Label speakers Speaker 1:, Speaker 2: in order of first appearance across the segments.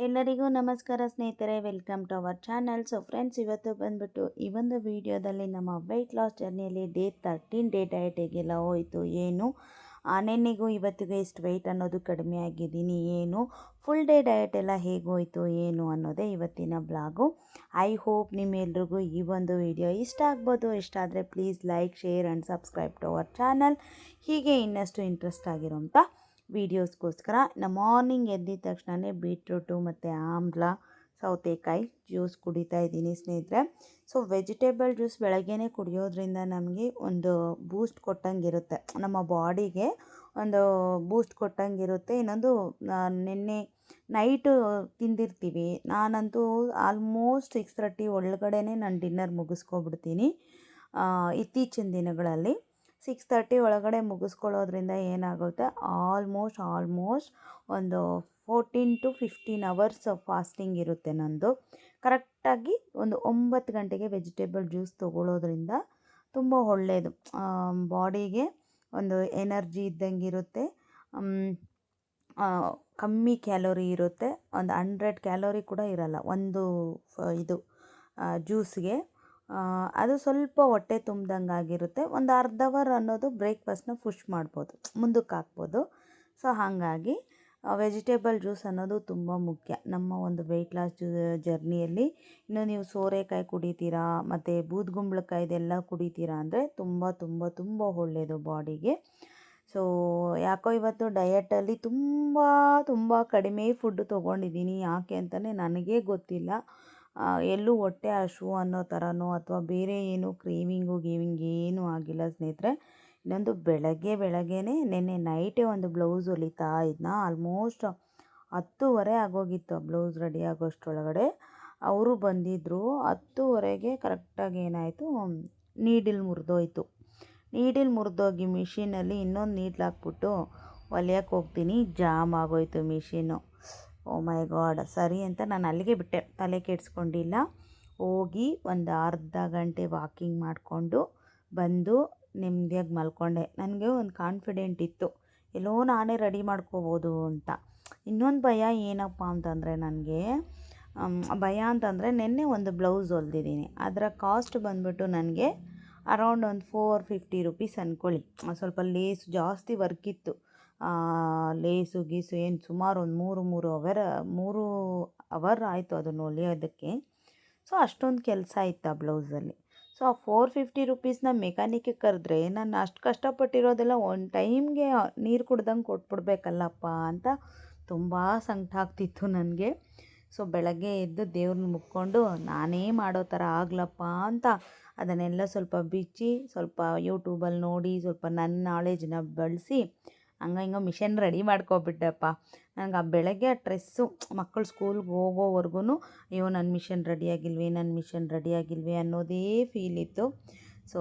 Speaker 1: ಎಲ್ಲರಿಗೂ ನಮಸ್ಕಾರ ಸ್ನೇಹಿತರೆ, welcome to our channel. So friends, ಇವತ್ತು ಬಂದ್ಬಿಟ್ಟು ಈ ಒಂದು ವಿಡಿಯೋದಲ್ಲಿ ನಮ್ಮ ವೆಯ್ಟ್ ಲಾಸ್ ಜರ್ನಿಯಲ್ಲಿ ಡೇ 13 ಡೇ ಡಯಟ್ ಹೇಗೆಲ್ಲ ಹೋಯಿತು, ಏನು ನೆನ್ನೆಗೂ ಇವತ್ತಿಗೂ ಎಷ್ಟು ವೆಯ್ಟ್ ಅನ್ನೋದು ಕಡಿಮೆ ಆಗಿದ್ದೀನಿ, ಏನು ಫುಲ್ ಡೇ ಡಯಟ್ ಎಲ್ಲ ಹೇಗೆ ಹೋಯಿತು ಏನು ಅನ್ನೋದೇ ಇವತ್ತಿನ ಬ್ಲಾಗು. ಐ ಹೋಪ್ ನಿಮ್ಮೆಲ್ರಿಗೂ ಈ ಒಂದು ವಿಡಿಯೋ ಇಷ್ಟ ಆಗ್ಬೋದು. ಇಷ್ಟ ಆದರೆ please like, share and subscribe to our channel. ಹೀಗೆ ಇನ್ನಷ್ಟು ಇಂಟ್ರೆಸ್ಟ್ ಆಗಿರೋಂಥ ವೀಡಿಯೋಸ್ಗೋಸ್ಕರ. ಮಾರ್ನಿಂಗ್ ಎದ್ದಿದ ತಕ್ಷಣವೇ ಬೀಟ್ರೂಟು ಮತ್ತು ಆಮ್ಲ, ಸೌತೆಕಾಯಿ ಜ್ಯೂಸ್ ಕುಡಿತಾ ಇದ್ದೀನಿ ಸ್ನೇಹಿತರೆ. ಸೊ ವೆಜಿಟೇಬಲ್ ಜ್ಯೂಸ್ ಬೆಳಗ್ಗೆನೇ ಕುಡಿಯೋದ್ರಿಂದ ನಮಗೆ ಒಂದು ಬೂಸ್ಟ್ ಕೊಟ್ಟಂಗಿರುತ್ತೆ, ನಮ್ಮ ಬಾಡಿಗೆ ಒಂದು ಬೂಸ್ಟ್ ಕೊಟ್ಟಂಗಿರುತ್ತೆ. ಇನ್ನೊಂದು ನಿನ್ನೆ ನೈಟು ತಿಂದಿರ್ತೀವಿ, ನಾನಂತೂ ಆಲ್ಮೋಸ್ಟ್ 6:30 ಒಳಗಡೆ ನಾನು ಡಿನ್ನರ್ ಮುಗಿಸ್ಕೊಬಿಡ್ತೀನಿ. ಇತ್ತೀಚಿನ ದಿನಗಳಲ್ಲಿ 6:30 ಒಳಗಡೆ ಮುಗಿಸ್ಕೊಳ್ಳೋದ್ರಿಂದ ಏನಾಗುತ್ತೆ, ಆಲ್ಮೋಸ್ಟ್ ಒಂದು 14 to 15 ಅವರ್ಸ್ ಫಾಸ್ಟಿಂಗ್ ಇರುತ್ತೆ ನಂದು. ಕರೆಕ್ಟಾಗಿ ಒಂದು 9 ಗಂಟೆಗೆ ವೆಜಿಟೇಬಲ್ ಜ್ಯೂಸ್ ತೊಗೊಳ್ಳೋದ್ರಿಂದ ತುಂಬ ಒಳ್ಳೆಯದು, ಬಾಡಿಗೆ ಒಂದು ಎನರ್ಜಿ ಇದ್ದಂಗೆ ಇರುತ್ತೆ. ಕಮ್ಮಿ ಕ್ಯಾಲೋರಿ ಇರುತ್ತೆ, ಒಂದು 100 ಕ್ಯಾಲೋರಿ ಕೂಡ ಇರಲ್ಲ ಒಂದು ಇದು ಜ್ಯೂಸ್ಗೆ. ಅದು ಸ್ವಲ್ಪ ಹೊಟ್ಟೆ ತುಂಬ್ದಂಗೆ ಆಗಿರುತ್ತೆ. ಒಂದು ಅರ್ಧ ಅವರ್ ಅನ್ನೋದು ಬ್ರೇಕ್ಫಾಸ್ಟ್ನ ಪುಷ್ ಮಾಡ್ಬೋದು, ಮುಂದಕ್ಕೆ ಹಾಕ್ಬೋದು. ಸೊ ಹಾಗಾಗಿ ವೆಜಿಟೇಬಲ್ ಜ್ಯೂಸ್ ಅನ್ನೋದು ತುಂಬ ಮುಖ್ಯ ನಮ್ಮ ಒಂದು ವೆಯ್ಟ್ ಲಾಸ್ ಜರ್ನಿಯಲ್ಲಿ. ಇನ್ನು ನೀವು ಸೋರೆಕಾಯಿ ಕುಡಿತೀರಾ ಮತ್ತು ಬೂದ್ಗುಂಬಳಕಾಯಿದೆಲ್ಲ ಕುಡಿತೀರಾ ಅಂದರೆ ತುಂಬ ತುಂಬ ತುಂಬ ಒಳ್ಳೆಯದು ಬಾಡಿಗೆ. ಸೊ ಯಾಕೋ ಇವತ್ತು ಡಯಟಲ್ಲಿ ತುಂಬ ತುಂಬ ಕಡಿಮೆ ಫುಡ್ ತೊಗೊಂಡಿದ್ದೀನಿ, ಯಾಕೆ ಅಂತಲೇ ನನಗೇ ಗೊತ್ತಿಲ್ಲ. ಎಲ್ಲೂ ಹೊಟ್ಟೆ ಹಸಿವು ಅನ್ನೋ ಥರನೋ ಅಥವಾ ಬೇರೆ ಏನು ಕ್ರೇವಿಂಗು ಏನೂ ಆಗಿಲ್ಲ ಸ್ನೇಹಿತರೆ. ಇನ್ನೊಂದು ಬೆಳಗ್ಗೆನೇ ನಿನ್ನೆ ನೈಟೇ ಒಂದು ಬ್ಲೌಸ್ ಹೊಲಿತಾ ಇದ್ನ, ಆಲ್ಮೋಸ್ಟ್ 10:30 ಆಗೋಗಿತ್ತು ಬ್ಲೌಸ್ ರೆಡಿ ಆಗೋಷ್ಟರೊಳಗಡೆ. ಅವರು ಬಂದಿದ್ದರು 10:30ಗೆ. ಕರೆಕ್ಟಾಗಿ ಏನಾಯಿತು, ನೀಡಿಲ್ ಮುರಿದೋಯ್ತು. ನೀಡಿಲ್ ಮುರಿದೋಗಿ ಮಿಷಿನಲ್ಲಿ ಇನ್ನೊಂದು ನೀಡ್ಲ್ ಹಾಕ್ಬಿಟ್ಟು ಹೊಲಿಯೋಕ್ಕೆ ಹೋಗ್ತೀನಿ, ಜಾಮ್ ಆಗೋಯ್ತು ಮಿಷಿನ್ನು. ಓ ಮೈ ಗಾಡ್, ಸರಿ ಅಂತ ನಾನು ಅಲ್ಲಿಗೆ ಬಿಟ್ಟೆ, ತಲೆ ಕೆಡಿಸ್ಕೊಂಡಿಲ್ಲ. ಹೋಗಿ ಒಂದು ಅರ್ಧ ಗಂಟೆ ವಾಕಿಂಗ್ ಮಾಡಿಕೊಂಡು ಬಂದು ನೆಮ್ಮದಿಯಾಗಿ ಮಲ್ಕೊಂಡೆ. ನನಗೆ ಒಂದು ಕಾನ್ಫಿಡೆಂಟ್ ಇತ್ತು, ಎಲ್ಲೋ ನಾನೇ ರೆಡಿ ಮಾಡ್ಕೋಬೋದು ಅಂತ. ಇನ್ನೊಂದು ಭಯ ಏನಪ್ಪ ಅಂತಂದರೆ, ನನಗೆ ನೆನ್ನೆ ಒಂದು ಬ್ಲೌಸ್ ಹೊಲ್ದಿದ್ದೀನಿ, ಅದರ ಕಾಸ್ಟ್ ಬಂದ್ಬಿಟ್ಟು ನನಗೆ ಅರೌಂಡ್ ಒಂದು 450 ರುಪೀಸ್ ಅಂದ್ಕೊಳ್ಳಿ. ಸ್ವಲ್ಪ ಲೇಸ್ ಜಾಸ್ತಿ ವರ್ಕ್ ಇತ್ತು, ಲೇಸು ಗೀಸು ಏನು ಸುಮಾರು ಒಂದು 3 ಅವರ್ ಆಯಿತು ಅದನ್ನು ಹೊಲಿಯೋದಕ್ಕೆ. ಸೊ ಅಷ್ಟೊಂದು ಕೆಲಸ ಇತ್ತು ಆ ಬ್ಲೌಸಲ್ಲಿ. ಸೊ ಆ 450 ರುಪೀಸ್ನ ಮೆಕ್ಯಾನಿಕ್ಗೆ ಕರೆದ್ರೆ ನಾನು ಅಷ್ಟು ಕಷ್ಟಪಟ್ಟಿರೋದೆಲ್ಲ ಒಂದು ಟೈಮ್ಗೆ ನೀರು ಕುಡ್ದಂಗೆ ಕೊಟ್ಬಿಡ್ಬೇಕಲ್ಲಪ್ಪ ಅಂತ ತುಂಬ ಸಂಕಟ ಆಗ್ತಿತ್ತು ನನಗೆ. ಸೊ ಬೆಳಗ್ಗೆ ಎದ್ದು ದೇವ್ರನ್ನ ಮುಕ್ಕೊಂಡು ನಾನೇ ಮಾಡೋ ಥರ ಆಗ್ಲಪ್ಪ ಅಂತ ಅದನ್ನೆಲ್ಲ ಸ್ವಲ್ಪ ಬಿಚ್ಚಿ, ಸ್ವಲ್ಪ ಯೂಟ್ಯೂಬಲ್ಲಿ ನೋಡಿ, ಸ್ವಲ್ಪ ನನ್ನ ನಾಲೆಜ್ನ ಬಳಸಿ ಹಿಂಗೆ ಮಿಷನ್ ರೆಡಿ ಮಾಡ್ಕೊಬಿಟ್ಟೆಪ್ಪ. ನನಗೆ ಆ ಬೆಳಗ್ಗೆ ಆ ಸ್ಟ್ರೆಸ್ಸು, ಮಕ್ಕಳು ಸ್ಕೂಲ್ಗೆ ಹೋಗೋವರೆಗೂ ಅಯ್ಯೋ ನನ್ನ ಮಿಷನ್ ರೆಡಿಯಾಗಿಲ್ವೇ ಅನ್ನೋದೇ ಫೀಲ್ ಇತ್ತು. ಸೊ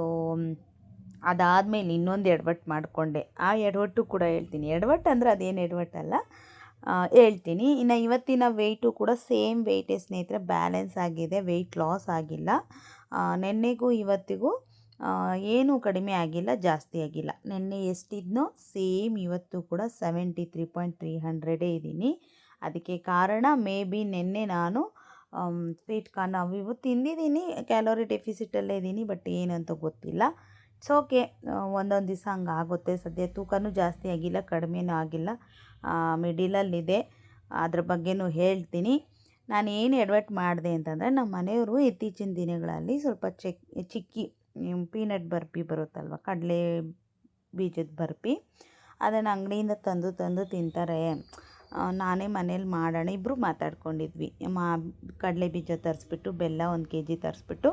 Speaker 1: ಅದಾದಮೇಲೆ ಇನ್ನೊಂದು ಎಡವಟ್ಟು ಮಾಡಿಕೊಂಡೆ. ಆ ಎಡವಟ್ಟು ಕೂಡ ಹೇಳ್ತೀನಿ. ಎಡವಟ್ಟು ಅಂದರೆ ಅದೇನು ಎಡವಟ್ಟಲ್ಲ, ಹೇಳ್ತೀನಿ. ಇನ್ನು ಇವತ್ತಿನ ವೆಯ್ಟು ಕೂಡ ಸೇಮ್ ವೆಯ್ಟೇ ಸ್ನೇಹಿತರೆ, ಬ್ಯಾಲೆನ್ಸ್ ಆಗಿದೆ, ವೆಯ್ಟ್ ಲಾಸ್ ಆಗಿಲ್ಲ. ನೆನ್ನೆಗೂ ಇವತ್ತಿಗೂ ಏನೂ ಕಡಿಮೆ ಆಗಿಲ್ಲ, ಜಾಸ್ತಿ ಆಗಿಲ್ಲ. ನೆನ್ನೆ ಎಷ್ಟಿದ್ನೋ ಸೇಮ್ ಇವತ್ತು ಕೂಡ 73.300 ಇದ್ದೀನಿ. ಅದಕ್ಕೆ ಕಾರಣ ಮೇ ಬಿ ನೆನ್ನೆ ನಾನು ಸ್ವೀಟ್ ಕಾರ್ನ್ ಅವು ಇವು ತಿಂದಿದ್ದೀನಿ, ಕ್ಯಾಲೋರಿ ಡೆಫಿಸಿಟಲ್ಲೇ ಇದ್ದೀನಿ, ಬಟ್ ಏನಂತ ಗೊತ್ತಿಲ್ಲ. ಇಟ್ಸ್ ಓಕೆ, ಒಂದೊಂದು ದಿವಸ ಹಂಗೆ ಆಗುತ್ತೆ. ಸದ್ಯ ತೂಕನೂ ಜಾಸ್ತಿ ಆಗಿಲ್ಲ, ಕಡಿಮೆನೂ ಆಗಿಲ್ಲ, ಮಿಡಿಲಲ್ಲಿದೆ. ಅದ್ರ ಬಗ್ಗೆನೂ ಹೇಳ್ತೀನಿ. ನಾನು ಏನು ಎಡವಟ್ಟು ಮಾಡಿದೆ ಅಂತಂದರೆ, ನಮ್ಮ ಮನೆಯವರು ಇತ್ತೀಚಿನ ದಿನಗಳಲ್ಲಿ ಸ್ವಲ್ಪ ಚಿಕ್ಕಿ ಪೀನಟ್ ಬರ್ಫಿ ಬರುತ್ತಲ್ವ, ಕಡಲೆ ಬೀಜದ ಬರ್ಫಿ, ಅದನ್ನು ಅಂಗಡಿಯಿಂದ ತಂದು ತಿಂತಾರೆ. ನಾನೇ ಮನೇಲಿ ಮಾಡೋಣ, ಇಬ್ಬರು ಮಾತಾಡ್ಕೊಂಡಿದ್ವಿ, ಕಡಲೆ ಬೀಜ ತರಿಸ್ಬಿಟ್ಟು ಬೆಲ್ಲ 1 kg ತರಿಸ್ಬಿಟ್ಟು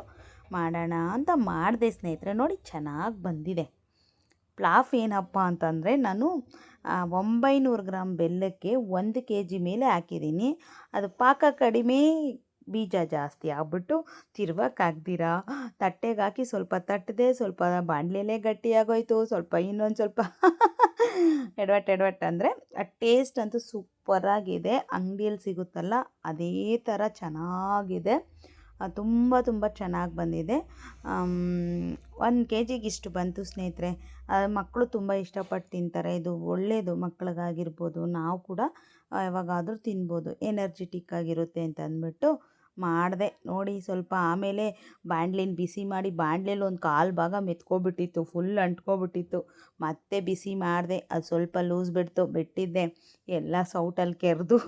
Speaker 1: ಮಾಡೋಣ ಅಂತ ಮಾಡಿದೆ ಸ್ನೇಹಿತರೆ. ನೋಡಿ ಚೆನ್ನಾಗಿ ಬಂದಿದೆ. ಪ್ಲಾಫ್ ಏನಪ್ಪ ಅಂತಂದರೆ, ನಾನು 900 ಗ್ರಾಮ್ ಬೆಲ್ಲಕ್ಕೆ 1 kg ಮೇಲೆ ಹಾಕಿದ್ದೀನಿ. ಅದು ಪಾಕ ಕಡಿಮೆ, ಬೀಜ ಜಾಸ್ತಿ ಆಗ್ಬಿಟ್ಟು ತಿರ್ವಕ್ಕಾಗ್ದಿರ ತಟ್ಟೆಗೆ ಹಾಕಿ ಸ್ವಲ್ಪ ತಟ್ಟದೆ, ಸ್ವಲ್ಪ ಬಾಣಲೆಲೇ ಗಟ್ಟಿಯಾಗೋಯ್ತು, ಸ್ವಲ್ಪ ಇನ್ನೊಂದು ಸ್ವಲ್ಪ ಎಡವಟ್ಟು ಅಂದರೆ ಆ ಟೇಸ್ಟ್ ಅಂತೂ ಸೂಪರಾಗಿದೆ. ಅಂಗಡಿಯಲ್ಲಿ ಸಿಗುತ್ತಲ್ಲ ಅದೇ ಥರ ಚೆನ್ನಾಗಿದೆ, ತುಂಬ ತುಂಬ ಚೆನ್ನಾಗಿ ಬಂದಿದೆ. 1 kg ಇಷ್ಟು ಬಂತು ಸ್ನೇಹಿತರೆ. ಮಕ್ಕಳು ತುಂಬ ಇಷ್ಟಪಟ್ಟು ತಿಂತಾರೆ, ಇದು ಒಳ್ಳೆಯದು ಮಕ್ಕಳಿಗಾಗಿರ್ಬೋದು. ನಾವು ಕೂಡ ಯಾವಾಗಾದರೂ ತಿನ್ಬೋದು, ಎನರ್ಜಿಟಿಕ್ ಆಗಿರುತ್ತೆ ಅಂತ ಅಂದ್ಬಿಟ್ಟು ಮಾಡಿದೆ. ನೋಡಿ ಸ್ವಲ್ಪ ಆಮೇಲೆ ಬಾಣಲಿನ ಬಿಸಿ ಮಾಡಿ ಬಾಣಲೆಯಲ್ಲಿ ಒಂದು ಕಾಲು ಭಾಗ ಮೆತ್ಕೊಬಿಟ್ಟಿತ್ತು, ಫುಲ್ ಅಂಟ್ಕೊಬಿಟ್ಟಿತ್ತು. ಮತ್ತೆ ಬಿಸಿ ಮಾಡಿದೆ, ಅದು ಸ್ವಲ್ಪ ಲೂಸ್ ಬಿಟ್ಟಿದ್ದೆ, ಎಲ್ಲ ಸೌಟಲ್ಲಿ ಕೆರೆದು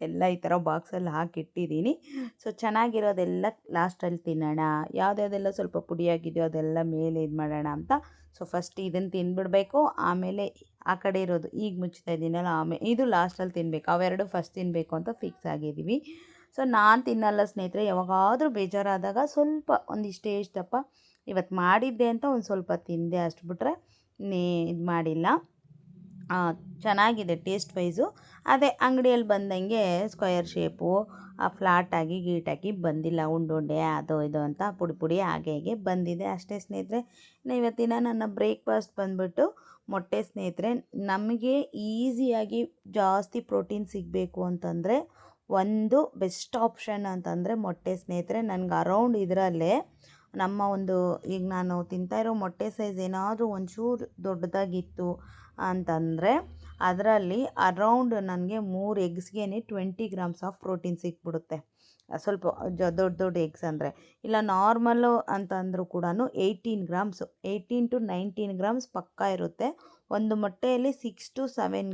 Speaker 1: ಎಲ್ಲ ಈ ಥರ ಬಾಕ್ಸಲ್ಲಿ ಹಾಕಿಟ್ಟಿದ್ದೀನಿ. ಸೊ ಚೆನ್ನಾಗಿರೋದೆಲ್ಲ ಲಾಸ್ಟಲ್ಲಿ ತಿನ್ನೋಣ, ಯಾವುದ್ಯಾವುದೆಲ್ಲ ಸ್ವಲ್ಪ ಪುಡಿಯಾಗಿದೆಯೋ ಅದೆಲ್ಲ ಮೇಲೆ ಇದು ಮಾಡೋಣ ಅಂತ. ಸೊ ಫಸ್ಟ್ ಇದನ್ನು ತಿಂದ್ಬಿಡ್ಬೇಕು, ಆಮೇಲೆ ಆ ಕಡೆ ಇರೋದು ಈಗ ಮುಚ್ತಾ ಇದ್ದೀನಲ್ಲ ಆಮೇಲೆ ಇದು ಲಾಸ್ಟಲ್ಲಿ ತಿನ್ನಬೇಕು. ಅವೆರಡು ಫಸ್ಟ್ ತಿನ್ನಬೇಕು ಅಂತ ಫಿಕ್ಸ್ ಆಗಿದ್ದೀವಿ. ಸೊ ನಾನು ತಿನ್ನಲ್ಲ ಸ್ನೇಹಿತರೆ, ಯಾವಾಗಾದರೂ ಬೇಜಾರಾದಾಗ ಸ್ವಲ್ಪ ಒಂದಿಷ್ಟೇ ದಪ್ಪ ಇವತ್ತು ಮಾಡಿದ್ದೆ ಅಂತ ಒಂದು ಸ್ವಲ್ಪ ತಿಂದೆ, ಅಷ್ಟು ಬಿಟ್ಟರೆ ಇದು ಮಾಡಿಲ್ಲ. ಚೆನ್ನಾಗಿದೆ ಟೇಸ್ಟ್ ವೈಸು. ಅದೇ ಅಂಗಡಿಯಲ್ಲಿ ಬಂದಂಗೆ ಸ್ಕ್ವಯರ್ ಶೇಪು ಫ್ಲಾಟಾಗಿ ಗೀಟಾಗಿ ಬಂದಿಲ್ಲ, ಉಂಡೆ ಅದು ಇದು ಅಂತ ಪುಡಿ ಹಾಗೆ ಹೇಗೆ ಬಂದಿದೆ ಅಷ್ಟೇ ಸ್ನೇಹಿತರೆ. ಇವತ್ತಿನ ನನ್ನ ಬ್ರೇಕ್ಫಾಸ್ಟ್ ಬಂದ್ಬಿಟ್ಟು ಮೊಟ್ಟೆ ಸ್ನೇಹಿತರೆ. ನಮಗೆ ಈಸಿಯಾಗಿ ಜಾಸ್ತಿ ಪ್ರೋಟೀನ್ ಸಿಗಬೇಕು ಅಂತಂದರೆ ಒಂದು ಬೆಸ್ಟ್ ಆಪ್ಷನ್ ಅಂತಂದರೆ ಮೊಟ್ಟೆ ಸ್ನೇಹಿತರೆ. ನನಗೆ ಅರೌಂಡ್ ಇದರಲ್ಲೇ ನಮ್ಮ ಒಂದು ಈಗ ನಾನು ತಿಂತಾಯಿರೋ ಮೊಟ್ಟೆ ಸೈಜ್ ಏನಾದರೂ ಒಂಚೂರು ದೊಡ್ಡದಾಗಿತ್ತು ಅಂತಂದರೆ ಅದರಲ್ಲಿ ಅರೌಂಡ್ ನನಗೆ 3 ಎಗ್ಸ್ಗೆ 20 ಗ್ರಾಮ್ಸ್ ಆಫ್ ಪ್ರೋಟೀನ್ ಸಿಕ್ಬಿಡುತ್ತೆ. ಸ್ವಲ್ಪ ದೊಡ್ಡ ಎಗ್ಸ್ ಅಂದರೆ, ಇಲ್ಲ ನಾರ್ಮಲ್ಲು ಅಂತಂದರೂ ಕೂಡ 18 to 19 ಗ್ರಾಮ್ಸ್ ಪಕ್ಕಾ ಇರುತ್ತೆ. ಒಂದು ಮೊಟ್ಟೆಯಲ್ಲಿ 6 to 7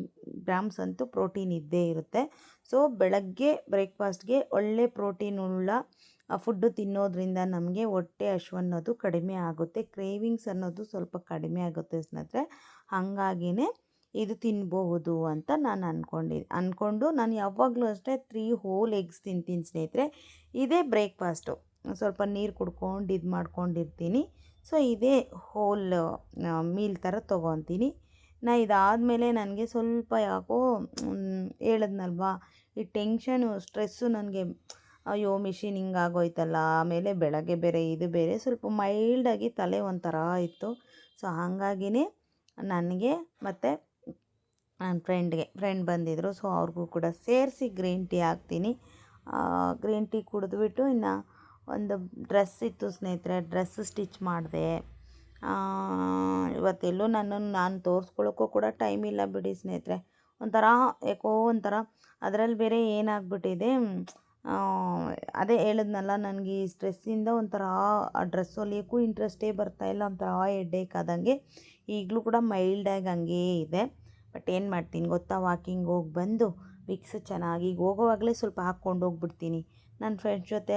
Speaker 1: ಗ್ರಾಮ್ಸ್ ಅಂತೂ ಪ್ರೋಟೀನ್ ಇದ್ದೇ ಇರುತ್ತೆ. ಸೊ ಬೆಳಗ್ಗೆ ಬ್ರೇಕ್ಫಾಸ್ಟ್ಗೆ ಒಳ್ಳೆ ಪ್ರೋಟೀನ್ ಉಳ್ಳ ಫುಡ್ಡು ತಿನ್ನೋದ್ರಿಂದ ನಮಗೆ ಹೊಟ್ಟೆ ಹಶ್ವು ಅನ್ನೋದು ಕಡಿಮೆ ಆಗುತ್ತೆ, ಕ್ರೇವಿಂಗ್ಸ್ ಅನ್ನೋದು ಸ್ವಲ್ಪ ಕಡಿಮೆ ಆಗುತ್ತೆ ಸ್ನೇಹಿತರೆ. ಹಾಗಾಗಿನೇ ಇದು ತಿನ್ಬಹುದು ಅಂತ ನಾನು ಅಂದ್ಕೊಂಡು ನಾನು ಯಾವಾಗಲೂ ಅಷ್ಟೇ 3 ಹೋಲ್ ಎಗ್ಸ್ ತಿಂತೀನಿ ಸ್ನೇಹಿತರೆ. ಇದೇ ಬ್ರೇಕ್ಫಾಸ್ಟು, ಸ್ವಲ್ಪ ನೀರು ಕುಡ್ಕೊಂಡು ಇದು ಮಾಡ್ಕೊಂಡಿರ್ತೀನಿ. ಸೊ ಇದೇ ಹೋಲ್ ಮೀಲ್ ಥರ ತೊಗೊತೀನಿ. ಇದಾದಮೇಲೆ ನನಗೆ ಸ್ವಲ್ಪ ಯಾಕೋ ಹೇಳಿದ್ನಲ್ವಾ, ಈ ಟೆನ್ಷನು ಸ್ಟ್ರೆಸ್ಸು ನನಗೆ, ಅಯ್ಯೋ ಮಿಷಿನ್ ಹಿಂಗಾಗೋಯ್ತಲ್ಲ, ಆಮೇಲೆ ಬೆಳಗ್ಗೆ ಬೇರೆ ಇದು ಬೇರೆ ಸ್ವಲ್ಪ ಮೈಲ್ಡಾಗಿ ತಲೆ ಒಂಥರ ಇತ್ತು. ಸೊ ಹಾಗಾಗಿನೇ ನನಗೆ ಮತ್ತು ನನ್ನ ಫ್ರೆಂಡ್ ಬಂದಿದ್ದರು. ಸೊ ಅವ್ರಿಗೂ ಕೂಡ ಸೇರಿಸಿ ಗ್ರೀನ್ ಟೀ ಹಾಕ್ತೀನಿ. ಗ್ರೀನ್ ಟೀ ಕುಡಿದ್ಬಿಟ್ಟು ಇನ್ನು ಒಂದು ಡ್ರೆಸ್ ಇತ್ತು ಸ್ನೇಹಿತರೆ, ಡ್ರೆಸ್ ಸ್ಟಿಚ್ ಮಾಡಿದೆ. ಇವತ್ತೆಲ್ಲೂ ನಾನು ತೋರಿಸ್ಕೊಳ್ಳೋಕ್ಕೂ ಕೂಡ ಟೈಮ್ ಇಲ್ಲ ಬಿಡಿ ಸ್ನೇಹಿತರೆ. ಒಂಥರ ಅದರಲ್ಲಿ ಬೇರೆ ಏನಾಗ್ಬಿಟ್ಟಿದೆ, ಅದೇ ಹೇಳಿದ್ನಲ್ಲ, ನನಗೆ ಈ ಸ್ಟ್ರೆಸ್ಸಿಂದ ಒಂಥರ ಆ ಡ್ರೆಸ್ ಹೊಲಿಯೋಕ್ಕೂ ಇಂಟ್ರೆಸ್ಟೇ ಬರ್ತಾಯಿಲ್ಲ, ಒಂಥರ ಹೆಡ್ಡೇಕ್ ಆದಂಗೆ. ಈಗಲೂ ಕೂಡ ಮೈಲ್ಡಾಗಿ ಹಂಗೇ ಇದೆ. ಬಟ್ ಏನು ಮಾಡ್ತೀನಿ ಗೊತ್ತಾ, ವಾಕಿಂಗ್ ಹೋಗಿ ಬಂದು ವಿಕ್ಸ್ ಚೆನ್ನಾಗಿ ಈಗ ಹೋಗೋವಾಗಲೇ ಸ್ವಲ್ಪ ಹಾಕ್ಕೊಂಡು ಹೋಗ್ಬಿಡ್ತೀನಿ. ನನ್ನ ಫ್ರೆಂಡ್ಸ್ ಜೊತೆ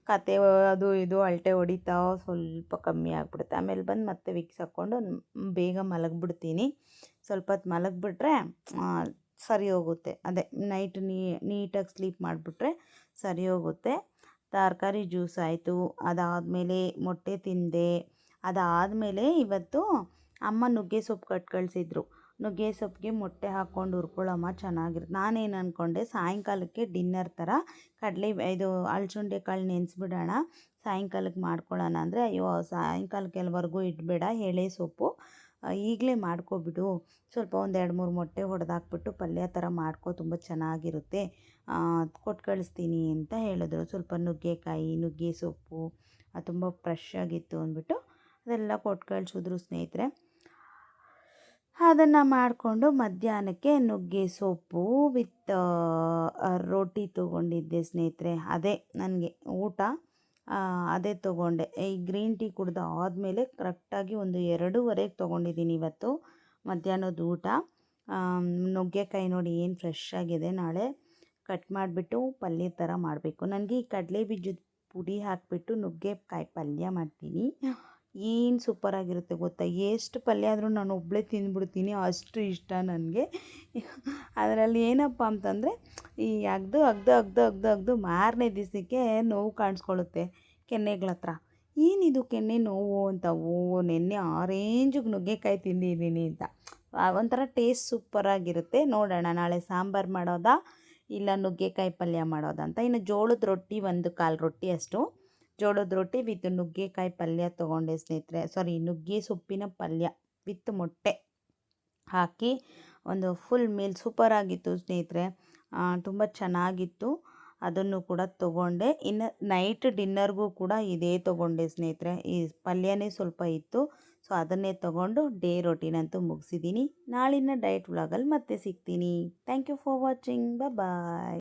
Speaker 1: ಕತೆ ಅದು ಇದು ಅಳತೆ ಹೊಡಿತಾ ಸ್ವಲ್ಪ ಕಮ್ಮಿ ಆಗಿಬಿಡುತ್ತೆ. ಆಮೇಲೆ ಬಂದು ಮತ್ತೆ ವಿಕ್ಸ್ ಹಾಕ್ಕೊಂಡು ಬೇಗ ಮಲಗಿಬಿಡ್ತೀನಿ. ಸ್ವಲ್ಪ ಹೊತ್ತು ಮಲಗಿಬಿಟ್ರೆ ಸರಿ ಹೋಗುತ್ತೆ. ಅದೇ ನೈಟ್ ನೀಟಾಗಿ ಸ್ಲೀಪ್ ಮಾಡಿಬಿಟ್ರೆ ಸರಿ ಹೋಗುತ್ತೆ. ತರಕಾರಿ ಜ್ಯೂಸ್ ಆಯಿತು, ಅದಾದಮೇಲೆ ಮೊಟ್ಟೆ ತಿಂದೆ. ಅದಾದಮೇಲೆ ಇವತ್ತು ಅಮ್ಮ ನುಗ್ಗೆ ಸೊಪ್ಪು ಕಳ್ಸಿದ್ರು. ನುಗ್ಗೆ ಸೊಪ್ಪಿಗೆ ಮೊಟ್ಟೆ ಹಾಕ್ಕೊಂಡು ಹುರ್ಕೊಳ್ಳಮ್ಮ ಚೆನ್ನಾಗಿರುತ್ತೆ. ನಾನೇನು ಅಂದ್ಕೊಂಡೆ, ಸಾಯಂಕಾಲಕ್ಕೆ ಡಿನ್ನರ್ ಥರ ಇದು ಅಲಸಂಡೆ ಕಾಳು ನೆನೆಸ್ಬಿಡೋಣ, ಸಾಯಂಕಾಲಕ್ಕೆ ಮಾಡ್ಕೊಳ್ಳೋಣ ಅಂದರೆ, ಅಯ್ಯೋ ಸಾಯಂಕಾಲಕ್ಕೆಲ್ವರೆಗೂ ಇಡಬೇಡ, ಎಳೆ ಸೊಪ್ಪು ಈಗಲೇ ಮಾಡ್ಕೊಬಿಡು, ಸ್ವಲ್ಪ ಒಂದು 2-3 ಮೊಟ್ಟೆ ಹೊಡೆದಾಕ್ಬಿಟ್ಟು ಪಲ್ಯ ಥರ ಮಾಡ್ಕೊ, ತುಂಬ ಚೆನ್ನಾಗಿರುತ್ತೆ, ಕೊಟ್ಟು ಕಳಿಸ್ತೀನಿ ಅಂತ ಹೇಳಿದ್ರು. ಸ್ವಲ್ಪ ನುಗ್ಗೆಕಾಯಿ, ನುಗ್ಗೆ ಸೊಪ್ಪು ತುಂಬ ಫ್ರೆಶ್ ಆಗಿತ್ತು ಅಂದ್ಬಿಟ್ಟು ಅದೆಲ್ಲ ಕೊಟ್ಟು ಕಳಿಸಿದ್ರು ಸ್ನೇಹಿತರೆ. ಅದನ್ನು ಮಾಡಿಕೊಂಡು ಮಧ್ಯಾಹ್ನಕ್ಕೆ ನುಗ್ಗೆ ಸೊಪ್ಪು ವಿತ್ ರೋಟಿ ತೊಗೊಂಡಿದ್ದೆ ಸ್ನೇಹಿತರೆ. ಅದೇ ನನಗೆ ಊಟ, ಅದೇ ತೊಗೊಂಡೆ. ಈ ಗ್ರೀನ್ ಟೀ ಕುಡ್ದು ಆದಮೇಲೆ ಕರೆಕ್ಟಾಗಿ ಒಂದು 2:30ಗೆ ತೊಗೊಂಡಿದ್ದೀನಿ ಇವತ್ತು ಮಧ್ಯಾಹ್ನದ ಊಟ. ನುಗ್ಗೆಕಾಯಿ ನೋಡಿ ಏನು ಫ್ರೆಶ್ ಆಗಿದೆ, ನಾಳೆ ಕಟ್ ಮಾಡಿಬಿಟ್ಟು ಪಲ್ಯ ಥರ ಮಾಡಬೇಕು. ನನಗೆ ಈ ಕಡಲೆ ಬೀಜದ ಪುಡಿ ಹಾಕಿಬಿಟ್ಟು ನುಗ್ಗೆಕಾಯಿ ಪಲ್ಯ ಮಾಡ್ತೀನಿ, ಏನು ಸೂಪರಾಗಿರುತ್ತೆ ಗೊತ್ತಾ. ಎಷ್ಟು ಪಲ್ಯ ಆದರೂ ನಾನು ಒಬ್ಬಳೇ ತಿಂದ್ಬಿಡ್ತೀನಿ, ಅಷ್ಟು ಇಷ್ಟ ನನಗೆ. ಅದರಲ್ಲಿ ಏನಪ್ಪ ಅಂತಂದರೆ, ಈ ಅಗ್ದು ಮಾರನೇ ದಿವಸಕ್ಕೆ ನೋವು ಕಾಣಿಸ್ಕೊಳ್ಳುತ್ತೆ ಕೆನ್ನೆಗಳ ಹತ್ರ. ಏನಿದು ಕೆನ್ನೆ ನೋವು ಅಂತ, ನೆನ್ನೆ ಆರೇಂಜಿಗೆ ನುಗ್ಗೆಕಾಯಿ ತಿಂದಿದ್ದೀನಿ ಅಂತ. ಒಂಥರ ಟೇಸ್ಟ್ ಸೂಪರಾಗಿರುತ್ತೆ. ನೋಡೋಣ ನಾಳೆ ಸಾಂಬಾರು ಮಾಡೋದಾ ಇಲ್ಲ ನುಗ್ಗೆಕಾಯಿ ಪಲ್ಯ ಮಾಡೋದಾ ಅಂತ. ಇನ್ನು ಜೋಳದ ರೊಟ್ಟಿ 1 ರೊಟ್ಟಿ ಅಷ್ಟು, ಜೋಳದ ರೊಟ್ಟಿ ವಿತ್ ನುಗ್ಗೆಕಾಯಿ ಪಲ್ಯ ತೊಗೊಂಡೆ ಸ್ನೇಹಿತರೆ. ನುಗ್ಗೆ ಸೊಪ್ಪಿನ ಪಲ್ಯ ವಿತ್ ಮೊಟ್ಟೆ ಹಾಕಿ ಒಂದು ಫುಲ್ ಮೀಲ್ ಸೂಪರಾಗಿತ್ತು ಸ್ನೇಹಿತರೆ, ತುಂಬ ಚೆನ್ನಾಗಿತ್ತು. ಅದನ್ನು ಕೂಡ ತೊಗೊಂಡೆ. ಇನ್ನು ನೈಟ್ ಡಿನ್ನರ್ಗೂ ಕೂಡ ಇದೇ ತೊಗೊಂಡೆ ಸ್ನೇಹಿತರೆ. ಈ ಪಲ್ಯನೇ ಸ್ವಲ್ಪ ಇತ್ತು, ಸೊ ಅದನ್ನೇ ತೊಗೊಂಡು ಡೇ ರೊಟೀನ್ ಅಂತೂ ಮುಗಿಸಿದ್ದೀನಿ. ನಾಳಿನ ಡಯಟ್ ವ್ಲಾಗಲ್ಲಿ ಮತ್ತೆ ಸಿಗ್ತೀನಿ. Thank you for watching. Bye.